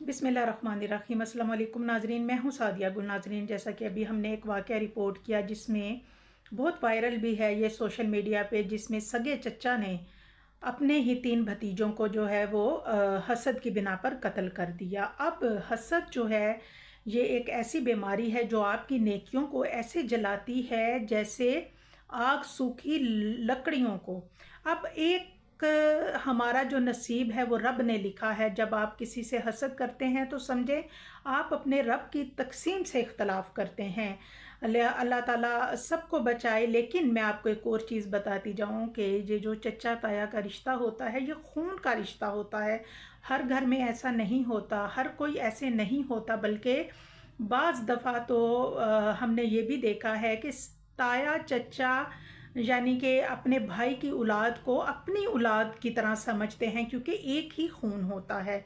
बिस्मिल्लाहिर्रहमानिर्रहीम। अस्सलाम वालेकुम नाजरीन, मैं हूँ सादिया गुल। नाजरीन, जैसा कि अभी हमने एक वाक़या रिपोर्ट किया जिसमें बहुत वायरल भी है ये सोशल मीडिया पे, जिसमें सगे चचा ने अपने ही 3 भतीजों को जो है वो हसद की बिना पर कत्ल कर दिया। अब हसद जो है ये एक ऐसी बीमारी है जो आपकी नेकियों को ऐसे जलाती है जैसे आग सूखी लकड़ियों को। अब एक हमारा जो नसीब है वो रब ने लिखा है। जब आप किसी से हसद करते हैं तो समझें आप अपने रब की तकसीम से इख्तलाफ करते हैं। अल्लाह ताला सबको बचाए। लेकिन मैं आपको एक और चीज़ बताती जाऊं कि ये जो चचा ताया का रिश्ता होता है ये खून का रिश्ता होता है। हर घर में ऐसा नहीं होता, हर कोई ऐसे नहीं होता, बल्कि बाज़ दफ़ा तो हमने ये भी देखा है कि ताया चचा यानी कि अपने भाई की औलाद को अपनी औलाद की तरह समझते हैं, क्योंकि एक ही खून होता है।